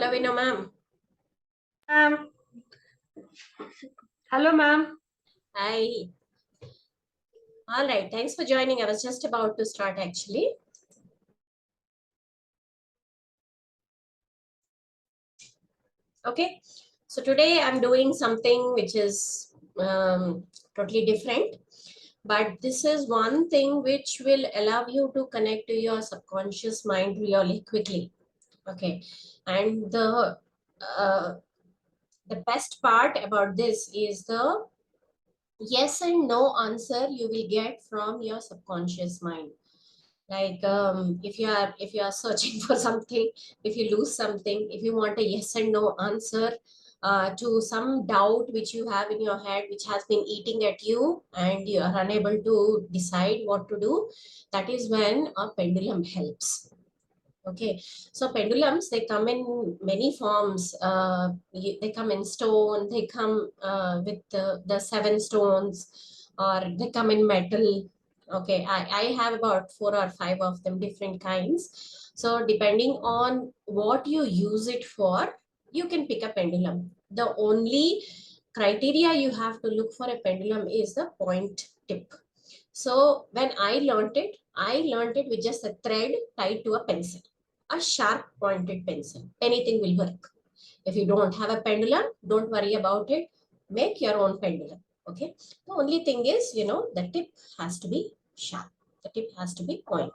Hello, Vino ma'am. Hello, ma'am. Hi. All right. Thanks for joining. I was just about to start actually. Okay. So today I'm doing something which is totally different. But this is one thing which will allow you to connect to your subconscious mind really quickly. Okay. And uh, the best part about this is the yes and no answer you will get from your subconscious mind. Like if you are searching for something, if you lose something, if you want a yes and no answer to some doubt which you have in your head which has been eating at you and you are unable to decide what to do, that is when a pendulum helps. Okay, so pendulums, they come in many forms. They come in stone, they come with the seven stones, or they come in metal. Okay, I have about 4 or 5 of them, different kinds. So depending on what you use it for, you can pick a pendulum. The only criteria you have to look for a pendulum is the point tip. So when I learned it with just a thread tied to a pencil, a sharp pointed pencil. Anything will work. If you don't have a pendulum, don't worry about it. Make your own pendulum. Okay. The only thing is, the tip has to be sharp. The tip has to be point.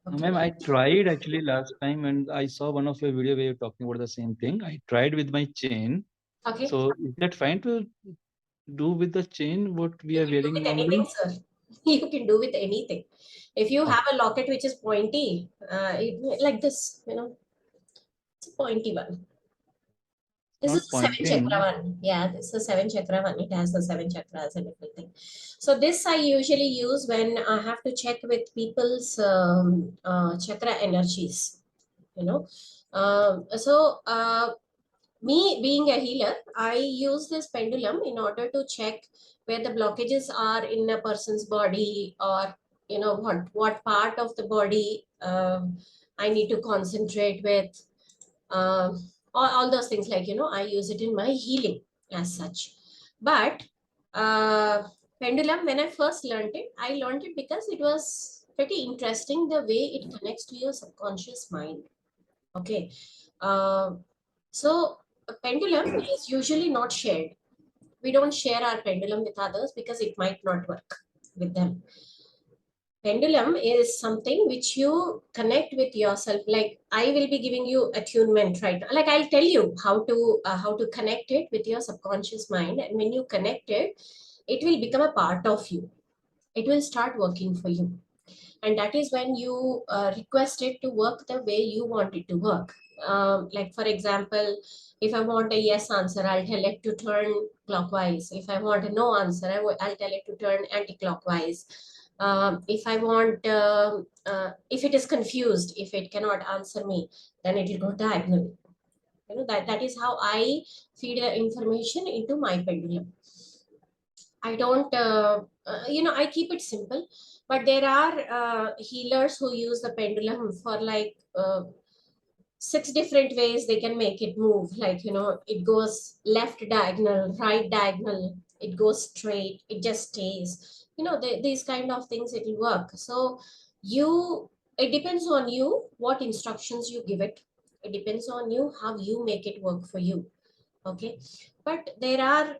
Okay. Ma'am, I tried actually last time and I saw one of your video where you're talking about the same thing. I tried with my chain. Okay. So is that fine to do with the chain what we You are can do wearing with anything, normally? sir. You can do with anything. If you have a locket which is pointy, like this, it's a pointy one. This is Not the seven chakra pointing. one. Yeah, this is the seven chakra one. It has the seven chakras and everything. So this I usually use when I have to check with people's chakra energies. You know, me being a healer, I use this pendulum in order to check where the blockages are in a person's body, or what part of the body I need to concentrate with. All those things, like I use it in my healing as such. But pendulum, when I first learned it, I learned it because it was pretty interesting the way it connects to your subconscious mind. Okay. uh, so a pendulum is usually not shared. We don't share our pendulum with others because it might not work with them. Pendulum is something which you connect with yourself. Like I will be giving you attunement right now. Like I'll tell you how to connect it with your subconscious mind, and when you connect it, it will become a part of you. It will start working for you, and that is when you request it to work the way you want it to work. Like for example, if I want a yes answer, I'll tell it to turn clockwise. If I want a no answer, I'll tell it to turn anti-clockwise. If I want, if it is confused, if it cannot answer me, then it will go diagonal. That is how I feed the information into my pendulum. I don't, I keep it simple, but there are healers who use the pendulum for like 6 different ways they can make it move. Like, it goes left diagonal, right diagonal, it goes straight, it just stays. These kind of things, it will work. So it depends on you what instructions you give it. It depends on you how you make it work for you. Okay, but there are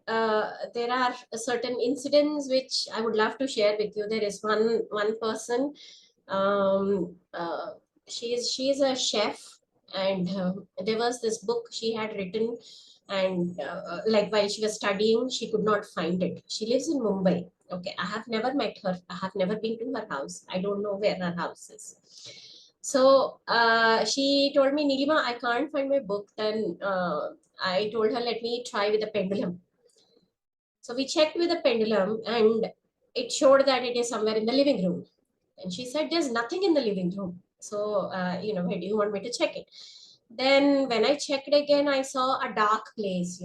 certain incidents which I would love to share with you. There is one person. um she's a chef, and there was this book she had written, and like while she was studying, she could not find it. She lives in Mumbai. Okay, I have never met her, I have never been to her house, I don't know where her house is. So she told me, Nilima, I can't find my book. Then I told her, let me try with the pendulum. So we checked with the pendulum, and it showed that it is somewhere in the living room. And she said, there's nothing in the living room. So, where do you want me to check it? Then when I checked again, I saw a dark place,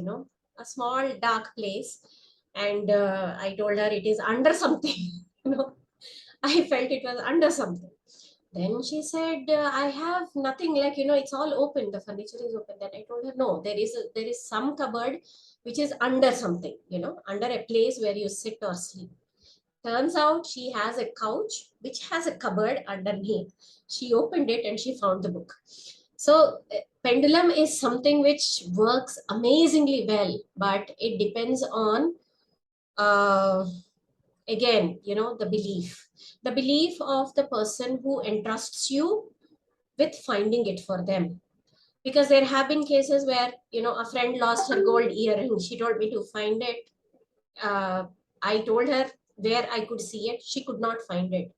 a small dark place. And I told her it is under something. I felt it was under something. Then she said, I have nothing, like, it's all open. The furniture is open. Then I told her, no, there is some cupboard which is under something, under a place where you sit or sleep. Turns out she has a couch which has a cupboard underneath. She opened it and she found the book. So pendulum is something which works amazingly well, but it depends on, uh, again, the belief of the person who entrusts you with finding it for them. Because there have been cases where, a friend lost her gold earring. She told me to find it. uh, I told her where I could see it. She could not find it.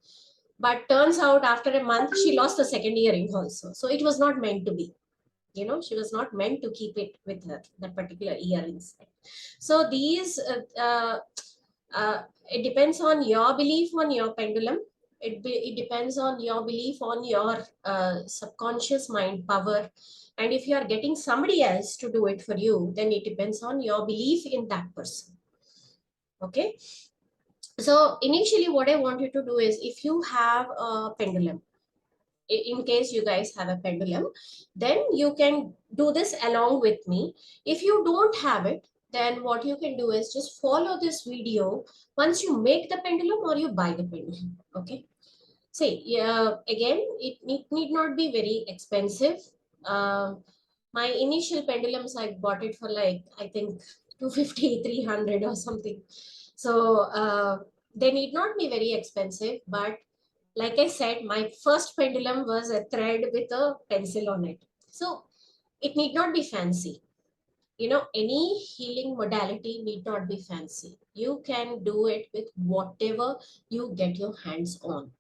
But turns out after a month, she lost the second earring also. So it was not meant to be. She was not meant to keep it with her, that particular earrings. So it depends on your belief on your pendulum. It depends on your belief on your subconscious mind power. And if you are getting somebody else to do it for you, then it depends on your belief in that person. Okay. So initially what I want you to do is, if you have a pendulum, in case you guys have a pendulum, then you can do this along with me. If you don't have it, then what you can do is just follow this video once you make the pendulum or you buy the pendulum. Okay. See, yeah, again, it need not be very expensive. My initial pendulums, I bought it for, like, I think 250, 300 or something. So they need not be very expensive, but like I said, my first pendulum was a thread with a pencil on it. So it need not be fancy. Any healing modality need not be fancy. You can do it with whatever you get your hands on.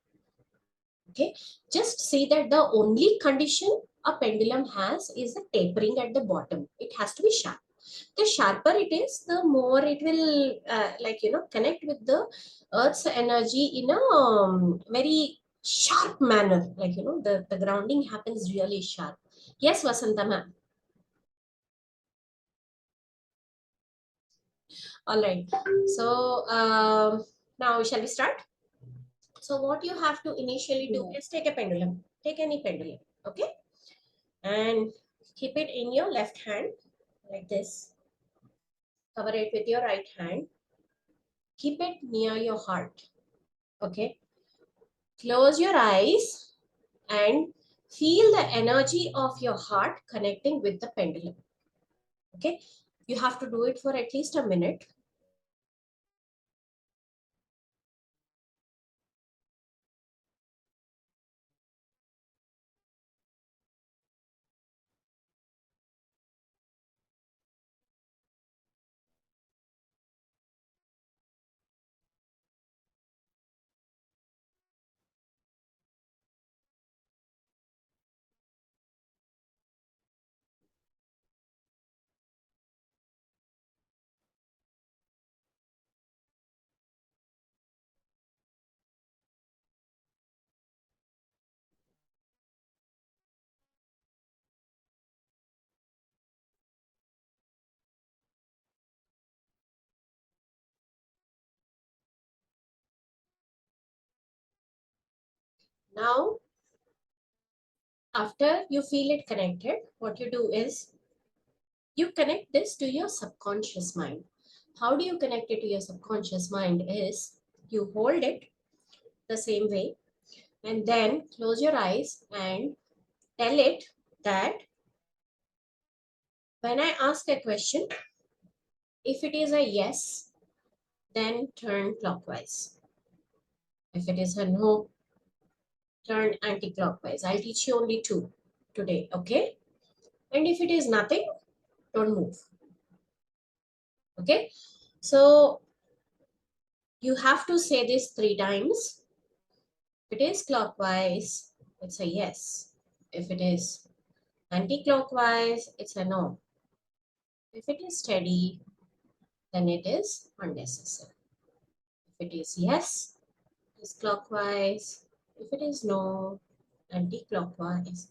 Okay, just see that the only condition a pendulum has is the tapering at the bottom. It has to be sharp. The sharper it is, the more it will, connect with the earth's energy in a very sharp manner. Like, the grounding happens really sharp. Yes, Vasanta ma'am. All right. So now shall we start? So what you have to initially do is take a pendulum. Take any pendulum. Okay. And keep it in your left hand like this. Cover it with your right hand. Keep it near your heart. Okay. Close your eyes and feel the energy of your heart connecting with the pendulum. Okay. You have to do it for at least a minute. Now, after you feel it connected, what you do is you connect this to your subconscious mind. How do you connect it to your subconscious mind is you hold it the same way and then close your eyes and tell it that when I ask a question, if it is a yes, then turn clockwise. If it is a no, turn anti-clockwise. I'll teach you only two today, okay? And if it is nothing, don't move, okay? So you have to say this 3 times. If it is clockwise, it's a yes. If it is anti-clockwise, it's a no. If it is steady, then it is unnecessary. If it is yes, it is clockwise. If it is no, anti-clockwise.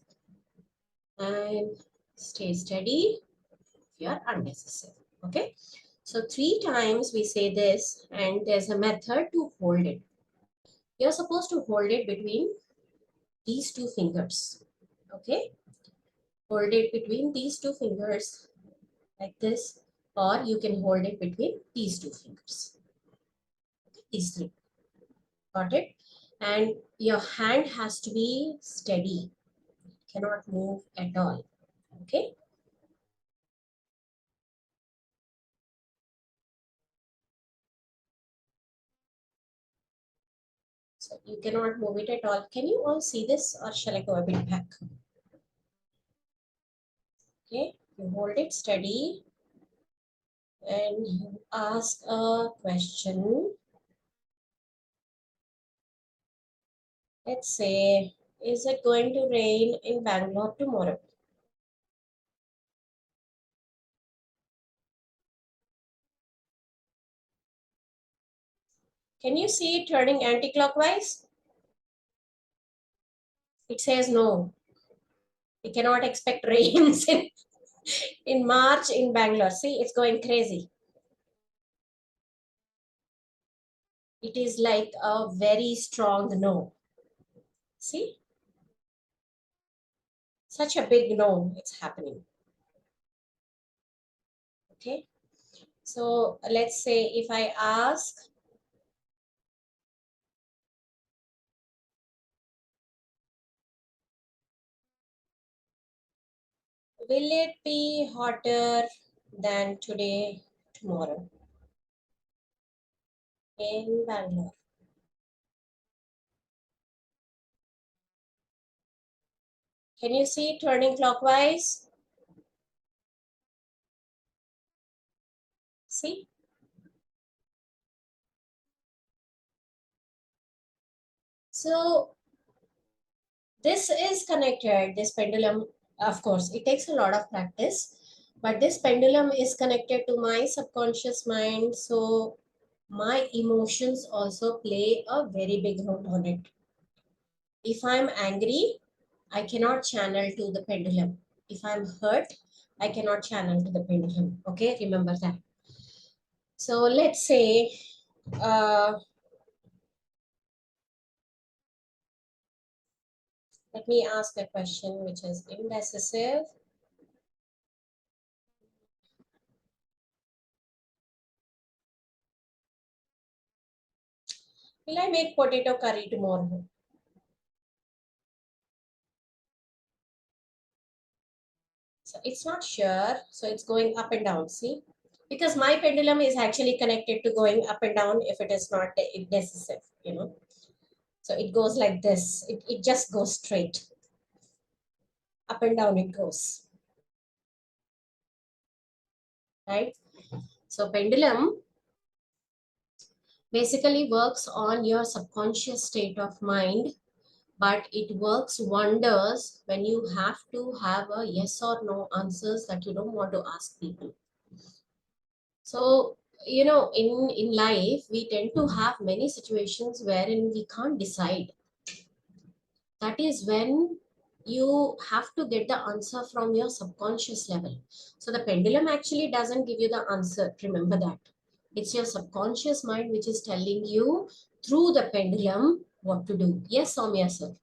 And stay steady if you are unnecessary. Okay. So 3 times we say this, and there's a method to hold it. You're supposed to hold it between these two fingers. Okay, hold it between these two fingers like this, or you can hold it between these two fingers. Okay, these three. Got it? And your hand has to be steady, cannot move at all. Okay. So you cannot move it at all. Can you all see this, or shall I go a bit back? Okay, you hold it steady and you ask a question. Let's say, is it going to rain in Bangalore tomorrow? Can you see it turning anti-clockwise? It says no. We cannot expect rains in March in Bangalore. See, it's going crazy. It is like a very strong no. See? Such a big no, it's happening. Okay. So let's say if I ask, will it be hotter than today, tomorrow in Bangalore? Can you see it turning clockwise? See? So this is connected, this pendulum, of course, it takes a lot of practice, but this pendulum is connected to my subconscious mind. So my emotions also play a very big role on it. If I'm angry, I cannot channel to the pendulum. If I'm hurt, I cannot channel to the pendulum. Okay, remember that. So let's say, uh, let me ask a question which is indecisive. Will I make potato curry tomorrow? So it's not sure. So it's going up and down. See, because my pendulum is actually connected to going up and down if it is not indecisive, you know. So it goes like this. It just goes straight. Up and down it goes. Right? So pendulum basically works on your subconscious state of mind, but it works wonders when you have to have a yes or no answers that you don't want to ask people. So, you know, in life, we tend to have many situations wherein we can't decide. That is when you have to get the answer from your subconscious level. So the pendulum actually doesn't give you the answer. Remember that. It's your subconscious mind which is telling you through the pendulum what to do. Yes, Soumya sir.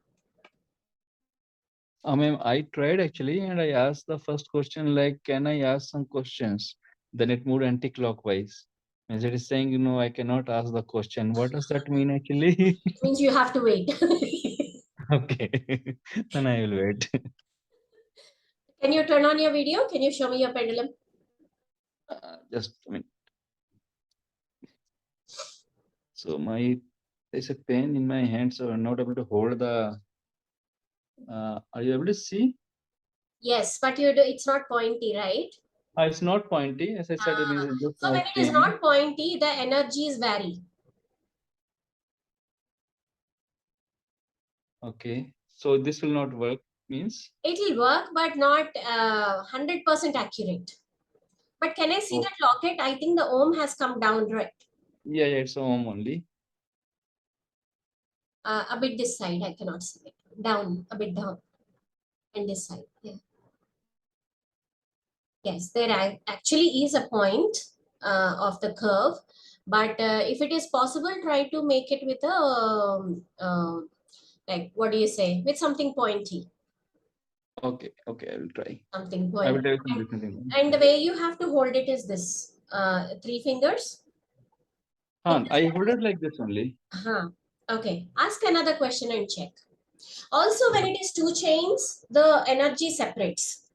Ma'am, I tried actually, and I asked the first question like, "Can I ask some questions?" Then it moved anti-clockwise. As it is saying, I cannot ask the question. What does that mean actually? It means you have to wait. Okay, then I will wait. Can you turn on your video? Can you show me your pendulum? Just a minute. So there's a pen in my hand, so I'm not able to hold the. Are you able to see? Yes, but it's not pointy, right? It's not pointy. As I said, it is just So when small it is pen. not pointy, the energies vary. Okay, so this will not work. Means. It will work, but not 100% accurate. But can I see Oh, that locket? I think the ohm has come down, right? yeah, it's a home only. A bit this side, I cannot see it. Down, a bit down. And this side, yeah. Yes, there actually is a point of the curve. But if it is possible, try to make it with a Like, what do you say? With something pointy. Okay, I will try. Something I will pointy. tell you some different things. And the way you have to hold it is this. 3 fingers. I hold it like this only. Okay. Ask another question and check. Also, when it is 2 chains, the energy separates.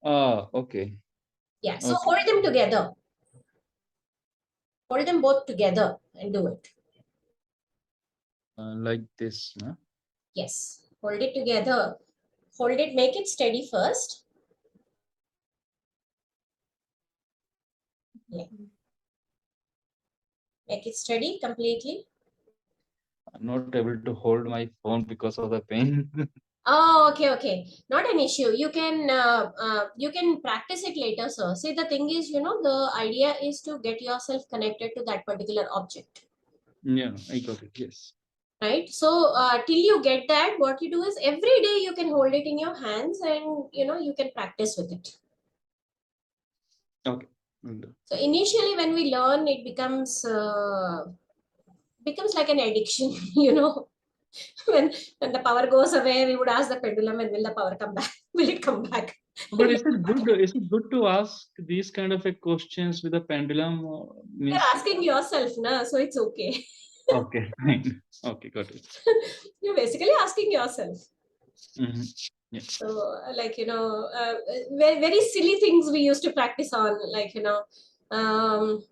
Okay. Yeah. So Okay. hold them together. Hold them both together and do it. Like this, no? Yes. Hold it together. Hold it, make it steady first. Yeah. Make it steady completely. I'm not able to hold my phone because of the pain. Oh, okay. Not an issue. You can practice it later, sir. See, the thing is, the idea is to get yourself connected to that particular object, Yeah, I got it. Yes. right? So, till you get that, what you do is every day you can hold it in your hands, and you can practice with it. Okay. Will do. So initially, when we learn, it becomes like an addiction, when the power goes away, we would ask the pendulum, and will the power come back? Will it come back? But is it good? Is it good to ask these kind of a questions with a pendulum? You're Means asking yourself, na, so it's okay. okay, fine. Okay, got it. You're basically asking yourself. Mm-hmm. Yeah. So, very, very silly things we used to practice on, like, um,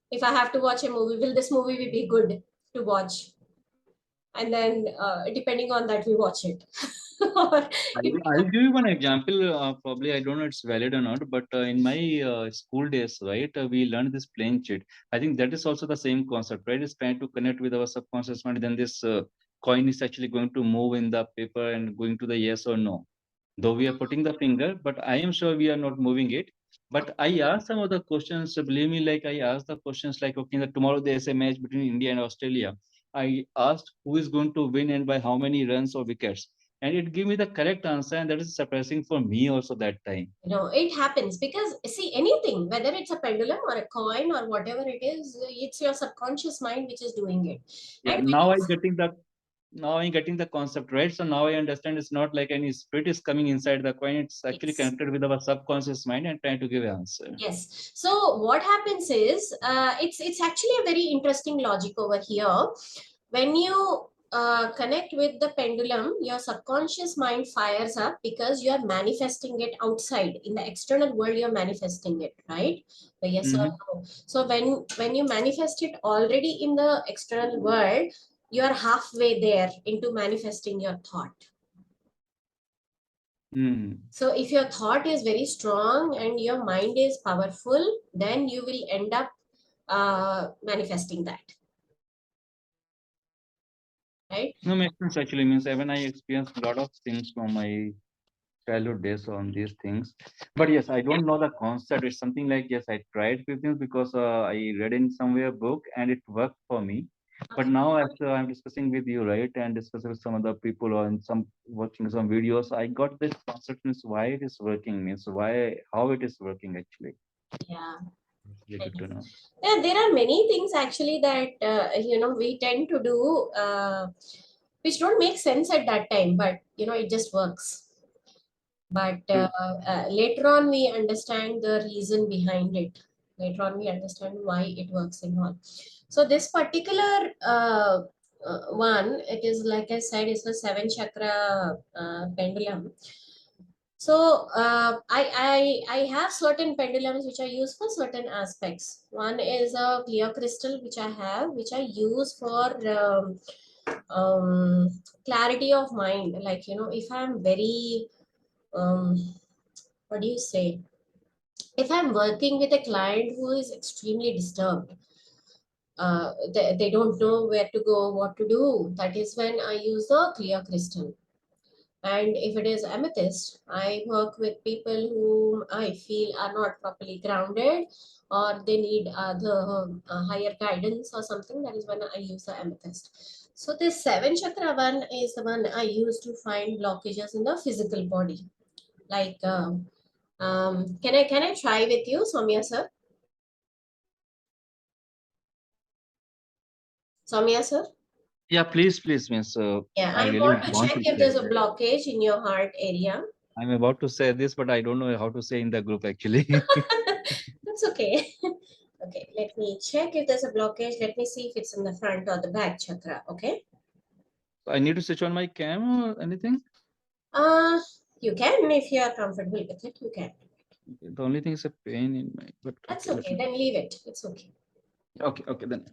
if I have to watch a movie, will this movie be good to watch? And then, depending on that, we watch it. Or if I'll give you one example. Probably I don't know it's valid or not, but in my school days, right, we learned this playing chit. I think that is also the same concept, right? It's trying to connect with our subconscious mind. Then this coin is actually going to move in the paper and going to the yes or no. Though we are putting the finger, but I am sure we are not moving it. But I asked some of the questions. Believe me, like I asked the questions like, okay, tomorrow there's a match between India and Australia. I asked who is going to win and by how many runs or wickets, and it gave me the correct answer, and that is surprising for me also that time. it happens because, see, anything, whether it's a pendulum or a coin or whatever it is, it's your subconscious mind which is doing it. Yeah, And now I'm getting the concept right. So now I understand it's not like any spirit is coming inside the coin. It's actually yes, connected with our subconscious mind and trying to give an answer. yes. So what happens is, it's actually a very interesting logic over here. When you connect with the pendulum, your subconscious mind fires up because you are manifesting it outside in the external world. You're manifesting it, right? The yes or Mm-hmm. no. So when you manifest it already in the external world, you are halfway there into manifesting your thought. Mm. So if your thought is very strong and your mind is powerful, then you will end up manifesting that, right? No, makes sense actually. Means even I experienced a lot of things from my childhood days on these things. But yes, I don't know the concept. It's something like yes, I tried few things because I read in somewhere book and it worked for me. But now after I'm discussing with you, right, and discussing with some other people or in some watching some videos, I got this concept means why it is working, means why how it is working actually. Yeah. Really good to know. Yeah, there are many things actually that we tend to do, which don't make sense at that time, but it just works. But True. later on, we understand the reason behind it. Later on, we understand why it works and all. So this particular one, it is like I said, it's a 7 chakra pendulum. So I have certain pendulums which I use for certain aspects. One is a clear crystal which I have, which I use for clarity of mind. Like if I'm very um, what do you say? If I'm working with a client who is extremely disturbed, they don't know where to go, what to do. That is when I use the clear crystal. And if it is amethyst, I work with people whom I feel are not properly grounded or they need the higher guidance or something. That is when I use the amethyst. So this 7 chakra one is the one I use to find blockages in the physical body. Like, can I try with you, Soumya sir? Soumya sir? Yeah, please, please, miss. Yeah, I I really want to want check to if say there's a that. blockage in your heart area. I'm about to say this, but I don't know how to say in the group actually. That's okay. Okay, let me check if there's a blockage. Let me see if it's in the front or the back chakra. Okay. I need to switch on my cam or anything. Uh, you can if you are comfortable with it. You can. Okay, the only thing is a pain in my. But That's okay, let okay. me. Then leave it. It's okay. Okay, okay then.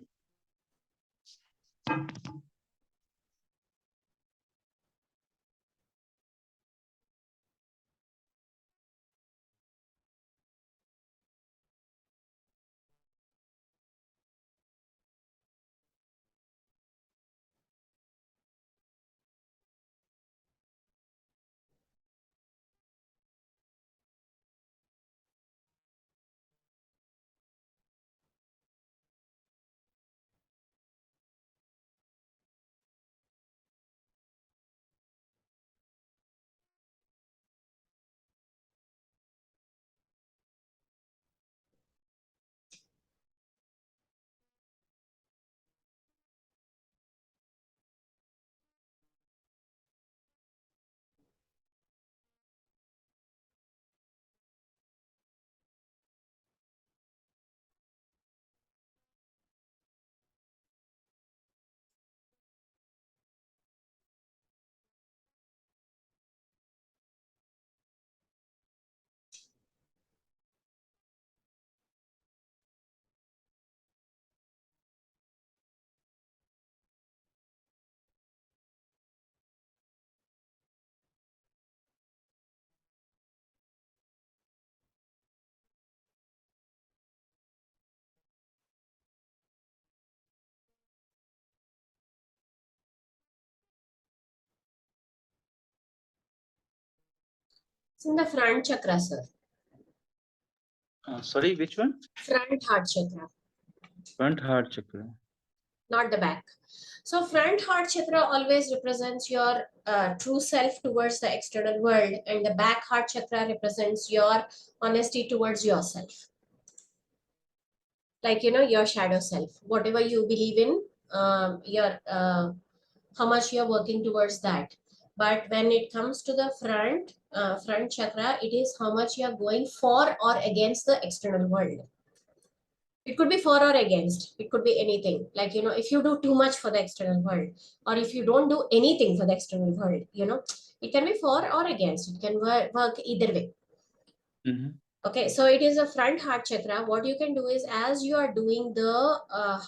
It's in the front chakra, sir. Sorry, which one? Front heart chakra, Front heart chakra. not the back. So front heart chakra always represents your true self towards the external world, and the back heart chakra represents your honesty towards yourself. Like your shadow self, whatever you believe in, your how much you're working towards that. But when it comes to the front chakra, it is how much you're going for or against the external world. It could be for or against. It could be anything. Like, if you do too much for the external world, or if you don't do anything for the external world, it can be for or against. It can work either way. Mm-hmm. Okay, so it is a front heart chakra. What you can do is, as you are doing the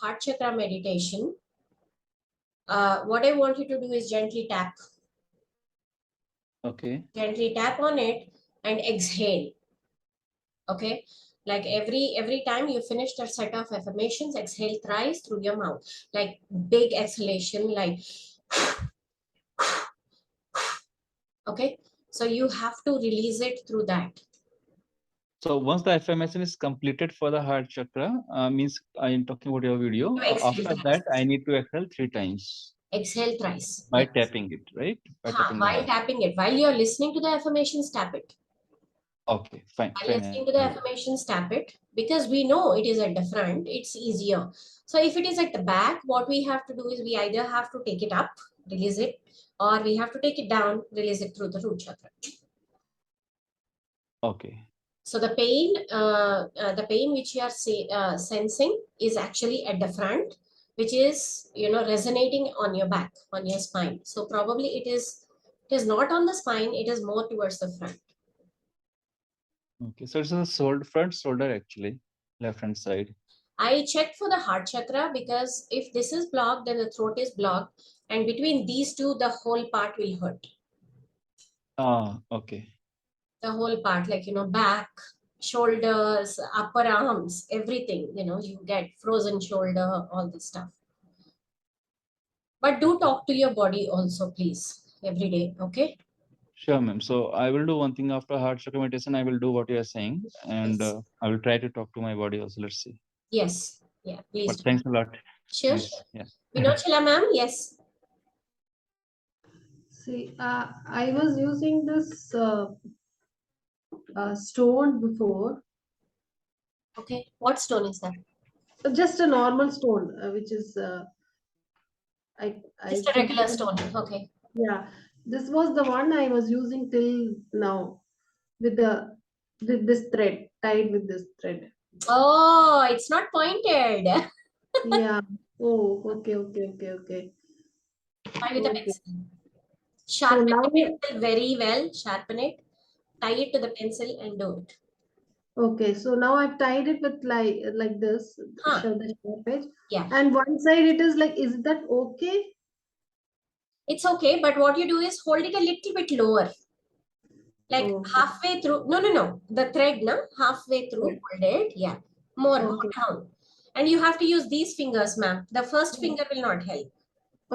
heart chakra meditation, what I want you to do is Okay. gently tap on it and exhale. Okay, like every time you finish that set of affirmations, exhale thrice through your mouth, like big exhalation, like okay. So you have to release it through that. So once the affirmation is completed for the heart chakra, means I am talking about your video. You exhale After thrice. that, I need to exhale 3 times Exhale thrice. by Yes. tapping it, right? By Ha, tapping the while heart. tapping it, while you're listening to the affirmations, tap it. Okay, fine, While fine. listening to the affirmations, tap it, because we know it is at the front, it's easier. So if it is at the back, what we have to do is, we either have to take it up, release it, or we have to take it down, release it through the root chakra. Okay. So the pain which you are sensing is actually at the front, which is resonating on your back, on your spine. So probably it is not on the spine. It is more towards the front. Okay. So it's a front shoulder actually, left hand side. I checked for the heart chakra, because if this is blocked, then the throat is blocked, and between these two, the whole part will hurt. Ah, okay. The whole part, like back, shoulders, upper arms, everything. You get frozen shoulder, all this stuff. But do talk to your body also, please, every day. Okay. Sure, ma'am. So I will do one thing after heart chakra meditation. I will do what you are saying, and Yes. I will try to talk to my body also. Let's see. Yes. Yeah. Please But do. thanks a lot, Sure. miss. Sure. Yeah. Vinodchila ma'am. Yes. See, I was using this stone before, Okay. What stone is that? just a normal stone, which is I Just a think regular stone. Okay. yeah, this was the one I was using till now with the with this thread tied with this thread. Oh, it's not pointed. Yeah. Oh, okay, okay, okay, okay. Try with a Okay. pencil. So Sharpen now, the pencil very well. Sharpen it. Tie it to the pencil and do it. okay, so now I've tied it with like this, Huh. show the sharp edge, Yeah. and one side it is like, is that okay? It's okay, but what you do is hold it a little bit lower. Like Okay, halfway through. No, no, no. The thread, no? Halfway through. okay, Hold it. Yeah. More. Go okay, down. And you have to use these fingers, ma'am. The first finger will not help.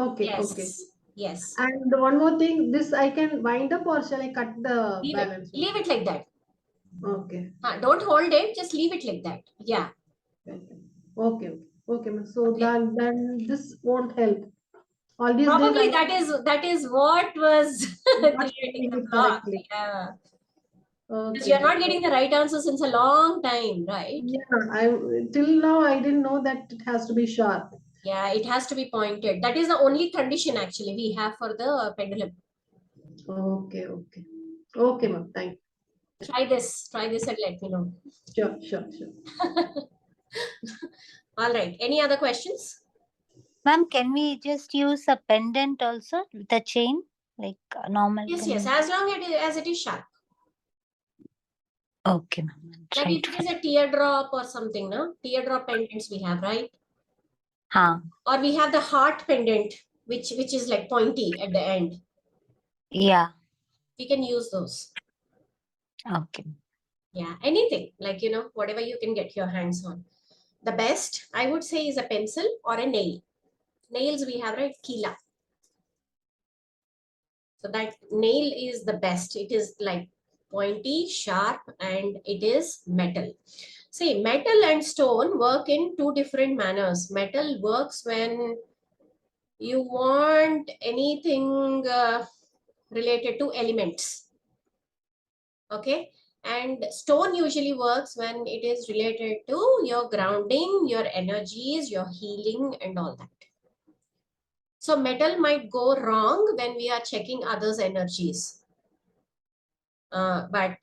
okay, okay. Yes. Yes. And one more thing, this I can wind up or shall I cut the Leave it. balance one? Leave it like that. Okay, Don't hold it. Just leave it like that. Yeah. okay, okay, okay, ma'am. So Okay. then this won't help. All these days I Probably was that is what was not creating doing the it block. correctly. Yeah. Because Okay, you're ma'am. not getting the right answer since a long time, right? Yeah, I till now I didn't know that it has to be sharp. Yeah, it has to be pointed. That is the only condition actually we have for the pendulum. Okay, okay. Okay, ma'am. Thank you. Try this and let me know. Sure, sure, sure. All right. Any other questions? Ma'am, can we just use a pendant also with a chain, like a normal Yes, yes. pendant? As long as it is sharp. Okay, ma'am. I'll Like try if it it for is a teardrop or something, no? Teardrop pendants we have, right? huh. Or we have the heart pendant, which is like pointy at the end. Yeah. We can use those. Okay. Yeah, anything like whatever you can get your hands on. The best I would say is a pencil or a nail. Nails we have, right? Kila. So that nail is the best. It is like pointy, sharp, and it is metal. See, metal and stone work in two different manners. Metal works when you want anything related to elements. Okay. And stone usually works when it is related to your grounding, your energies, your healing, and all that. So metal might go wrong when we are checking others' energies. But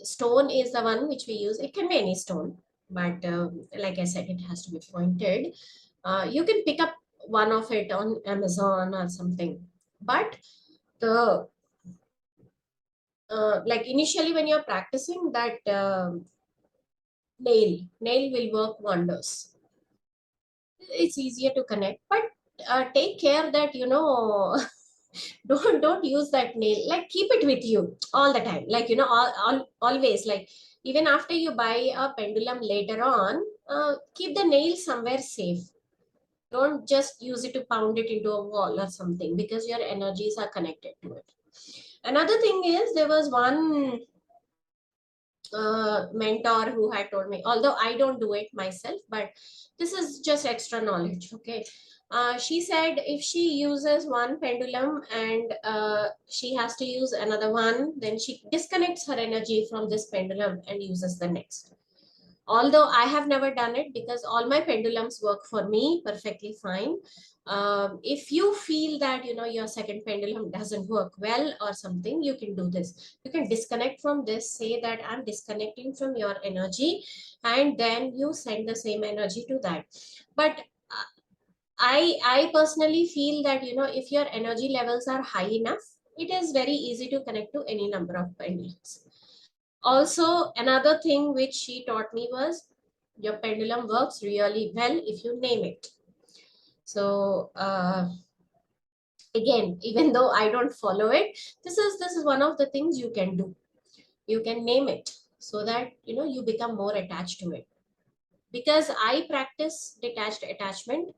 stone is the one which we use. It can be any stone, but like I said, it has to be pointed. You can pick up one of it on Amazon or something. But the like initially when you're practicing that nail will work wonders. It's easier to connect, but take care that don't use that nail. Like keep it with you all the time, like always, like even after you buy a pendulum later on, keep the nail somewhere safe. Don't just use it to pound it into a wall or something, because your energies are connected to it. Another thing is, there was one mentor who had told me, although I don't do it myself, but this is just extra knowledge. Okay. She said if she uses one pendulum and she has to use another one, then she disconnects her energy from this pendulum and uses the next. Although I have never done it, because all my pendulums work for me perfectly fine. If you feel that your second pendulum doesn't work well or something, you can do this. You can disconnect from this, say that I'm disconnecting from your energy, and then you send the same energy to that. But I personally feel that if your energy levels are high enough, it is very easy to connect to any number of pendulums. Also, another thing which she taught me was, your pendulum works really well if you name it. So again, even though I don't follow it, this is one of the things you can do. You can name it so that you become more attached to it. Because I practice detached attachment,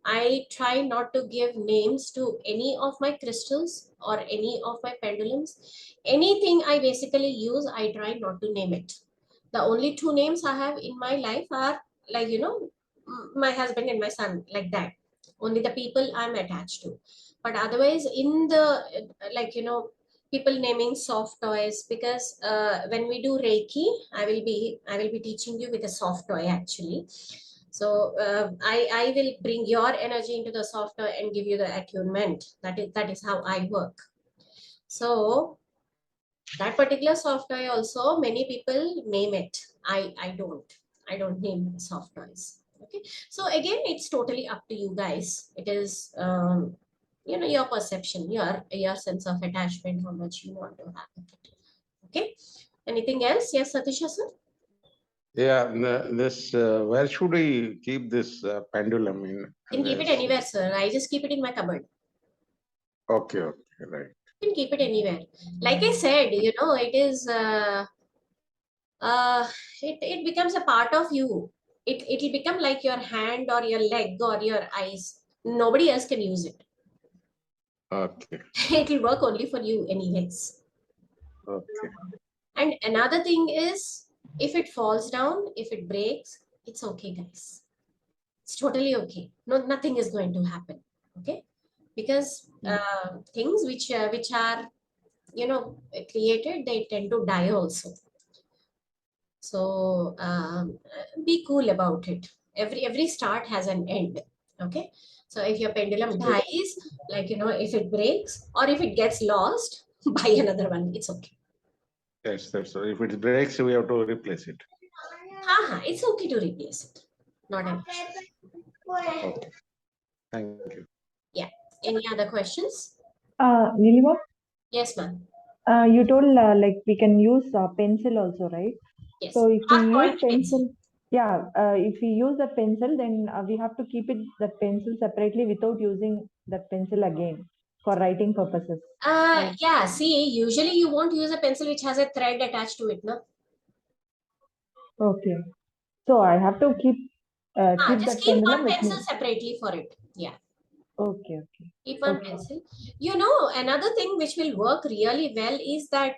I try not to give names to any of my crystals or any of my pendulums. Anything I basically use, I try not to name it. The only two names I have in my life are, like, my husband and my son, like that. Only the people I'm attached to. But otherwise, in the, like, people naming soft toys, because when we do Reiki, I will be teaching you with a soft toy actually. So I will bring your energy into the soft toy and give you the attunement. That is how I work. So that particular soft toy also, many people name it. I don't. I don't name soft toys. Okay. So again, it's totally up to you guys. It is your perception, your sense of attachment, how much you want to have it. Okay. Anything else? Yes, Satisha sir? Yeah, this where should we keep this pendulum in? You can keep it anywhere, sir. I just keep it in my cupboard. Okay, right. You can keep it anywhere. Like I said, it is it becomes a part of you. It'll become like your hand or your leg or your eyes. Nobody else can use it. Okay, It'll work only for you anyways. okay. And another thing is, if it falls down, if it breaks, it's okay, guys. It's totally okay. No, nothing is going to happen. Okay, because things which are created, they tend to die also. So be cool about it. Every start has an end. Okay. So if your pendulum dies, like if it breaks or if it gets lost, buy another one. It's okay. Yes, that's so. If it breaks, we have to replace it. It's okay to replace it. Not an issue. Okay. Thank you. Yeah. Any other questions? Nilima, Yes, ma'am. you told like we can use pencil also, right? Yes. So if we Hard use point pencil, yeah, if we use the pencil, then we have to keep it that pencil separately without using that pencil again for writing purposes. Yeah. See, usually you won't use a pencil which has a thread attached to it, no? Okay. So I have to keep Just that keep pendulum one with pencil me. separately for it. Yeah. Okay, okay. Keep one Okay. pencil. Another thing which will work really well is that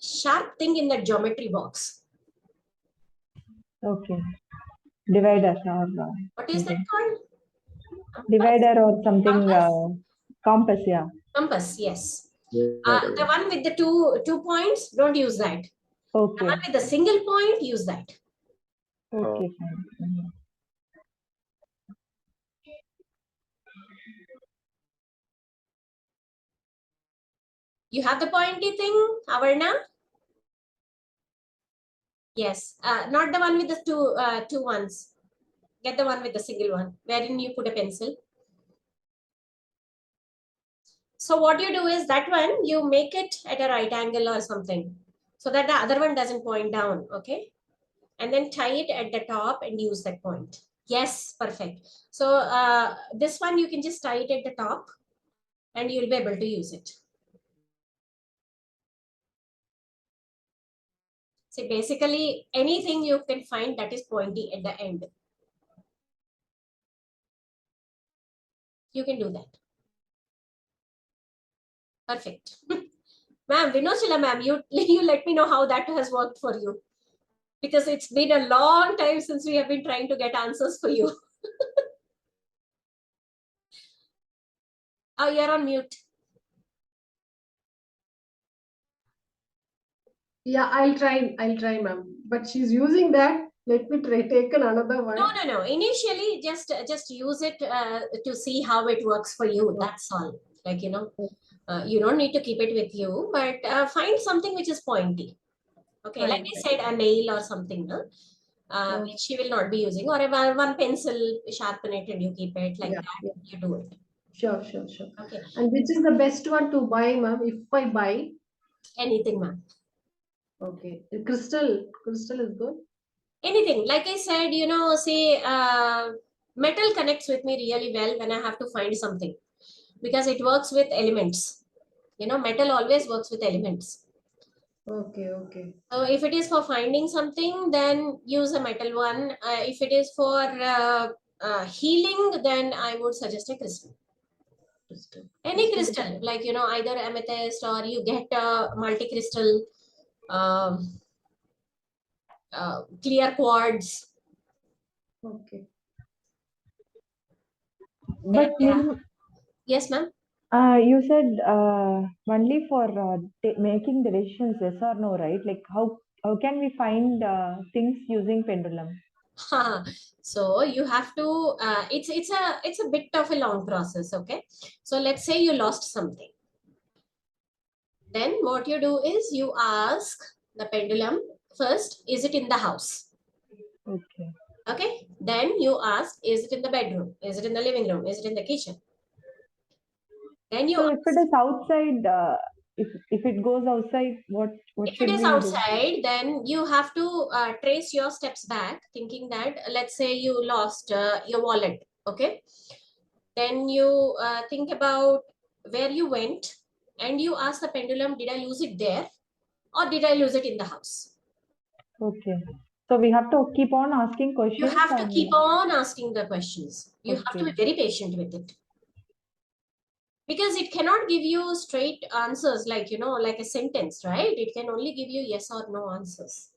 sharp thing in the geometry box. Okay. Divider or What is that something. called? Divider or something. Compass. Compass, yeah. Compass, yes. Yeah, The one with the two points, don't use that. The Okay. one with the single point, use that. Okay, fine. Mhm. You have the pointy thing, Avarna? Yes. Not the one with the two ones. Get the one with the single one, wherein you put a pencil. So what you do is that one, you make it at a right angle or something so that the other one doesn't point down, okay? And then tie it at the top and use that point. Yes, perfect. So this one, you can just tie it at the top and you'll be able to use it. So basically anything you can find that is pointy at the end, you can do that. Perfect. Ma'am, Vinochila ma'am, you let me know how that has worked for you. Because it's been a long time since we have been trying to get answers for you. Oh, you're on mute. Yeah, I'll try, ma'am. But she's using that. Let me try take another one. No. Initially, just use it to see how it works for you. That's all. Like you don't need to keep it with you, but find something which is pointy. Okay, like Fine, I said, a nail or something, no? Which she will not be using, or one pencil, sharpen it and you keep it like Yeah, that. yeah. You do it. Sure. Okay, And which is the best one to buy, ma'am? If I buy, anything, ma'am. okay, the crystal is good. Anything. Like I said, say metal connects with me really well when I have to find something because it works with elements. Metal always works with elements. Okay. So if it is for finding something, then use a metal one. If it is for healing, then I would suggest a crystal. Crystal. Any crystal, like either amethyst or you get a multi-crystal, um, clear quartz. Okay. But Nilima, Yes, ma'am. you said only for making the decisions, yes or no, right? Like how can we find things using pendulum? So you have to, it's a bit of a long process, okay? So let's say you lost something. Then what you do is you ask the pendulum first, is it in the house? Okay. Okay. Then you ask, is it in the bedroom? Is it in the living room? Is it in the kitchen? Then you So if it ask, is outside, if it goes outside, what if it should is we do? outside, then you have to trace your steps back, thinking that, let's say you lost your wallet, okay? Then you think about where you went and you ask the pendulum, did I lose it there or did I lose it in the house? Okay. So we have to keep on asking You questions have to and keep on asking the questions. You have to be okay. very patient with it. Because it cannot give you straight answers like, like a sentence, right? It can only give you yes or no answers.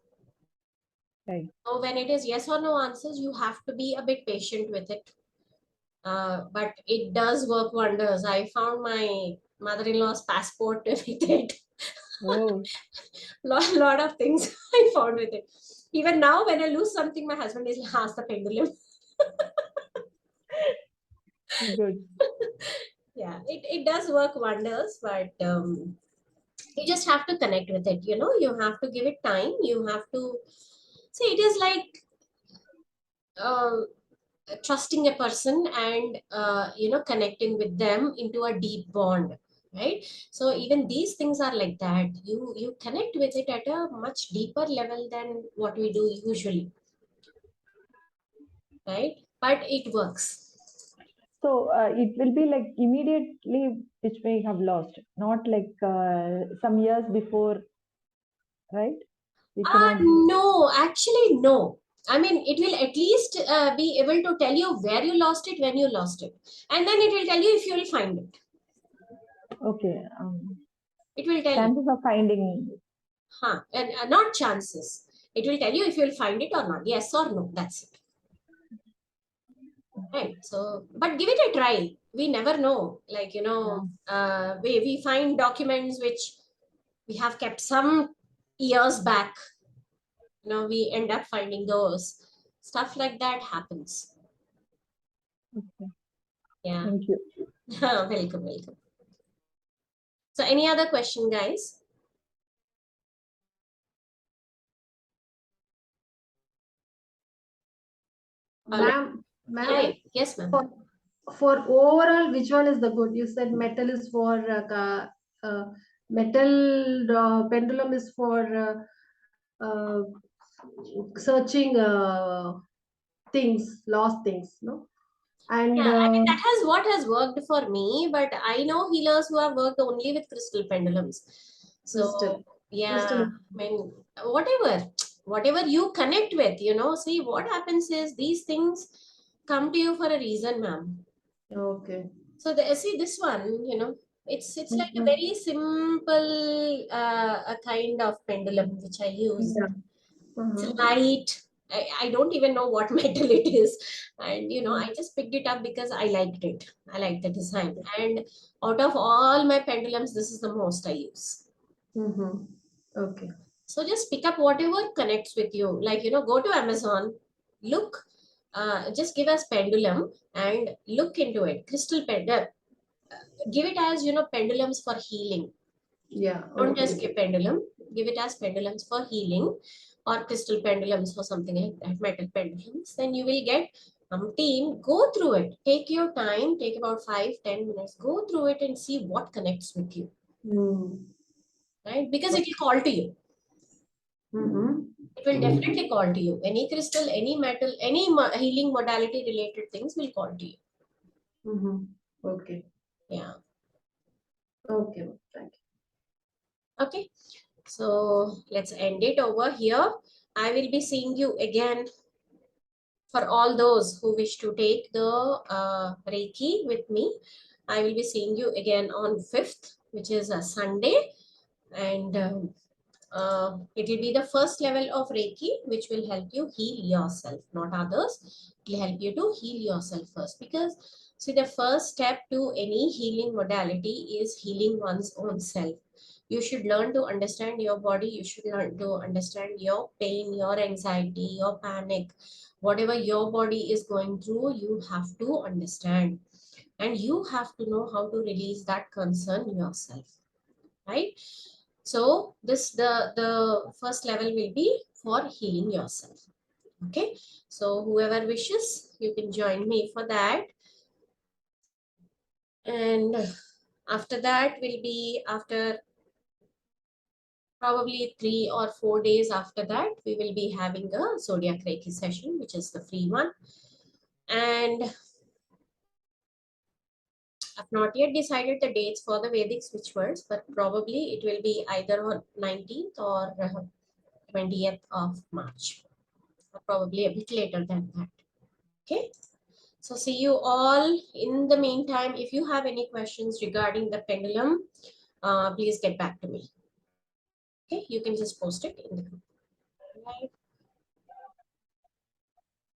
Right. So when it is yes or no answers, you have to be a bit patient with it. But it does work wonders. I found my mother-in-law's passport with it. Oh, lot of things I found with it. Even now, when I lose something, my husband is like, ask the pendulum. good. Yeah, it does work wonders, but you just have to connect with it. You have to give it time. You have to see. It is like uh, trusting a person and connecting with them into a deep bond, right? So even these things are like that. You connect with it at a much deeper level than what we do usually, right? But it works. So it will be like immediately which we have lost, not like some years before, right? We cannot. No, actually, no. I mean, it will at least be able to tell you where you lost it, when you lost it. And then it will tell you if you will find it. Okay. It will tell you. Chances of finding. And not chances. It will tell you if you will find it or not. Yes or no. That's it. Right. So, but give it a try. We never know. Like, we find documents which we have kept some years back. We end up finding those. Stuff like that happens. Okay. Yeah. Thank you. Welcome. So any other question, guys? Ma'am, Yeah. Yes, ma'am. for overall, which one is the good? You said metal is for metal, pendulum is for searching things, lost things, no? And Yeah, I mean, that has what has worked for me, but I know healers who have worked only with crystal pendulums. So, crystal. yeah, I mean, whatever you connect with, see what happens is these things come to you for a reason, ma'am. Okay. So see this one, it's like a Mhm. very simple a kind of pendulum which I use. Yeah. It's Uh-huh. light. I don't even know what metal it is. And Mm. I just picked it up because I liked it. I liked the design. And out of all my pendulums, this is the most I use. Mm-hmm. Okay. So just pick up whatever connects with you. Like, go to Amazon, look, just give us pendulum and look into it. Crystal pendulum. Give it as, pendulums for healing. Yeah. Don't Okay. just give pendulum. Give it as pendulums for healing or crystal pendulums or something like that, metal pendulums. Then you will get team. Go through it. Take your time. Take about 5-10 minutes. Go through it and see what connects with you. Mm. Right? Because it will call to you. Mm-hmm. It will definitely call to you. Any crystal, any metal, any healing modality related things will call to you. Mm-hmm. Okay. Yeah. Okay. Thank Okay. So let's end it over here. I will be seeing you again for all those who wish to take the Reiki with me. I will be seeing you again on 5th, which is a Sunday. And it will be the first level of Reiki, which will help you heal yourself, not others. It will help you to heal yourself first. Because, see, the first step to any healing modality is healing one's own self. You should learn to understand your body. You should learn to understand your pain, your anxiety, your panic. Whatever your body is going through, you have to understand. And you have to know how to release that concern yourself, right? So the first level will be for healing yourself. Okay, so whoever wishes, you can join me for that. And after that will be after probably 3 or 4 days after that, we will be having a zodiac reiki session, which is the free one. And I've not yet decided the dates for the Vedic switch words, but probably it will be either on 19th or 20th of March, or probably a bit later than that. Okay, so see you all. In the meantime, if you have any questions regarding the pendulum, please get back to me. Okay, you can just post it in the group. Right.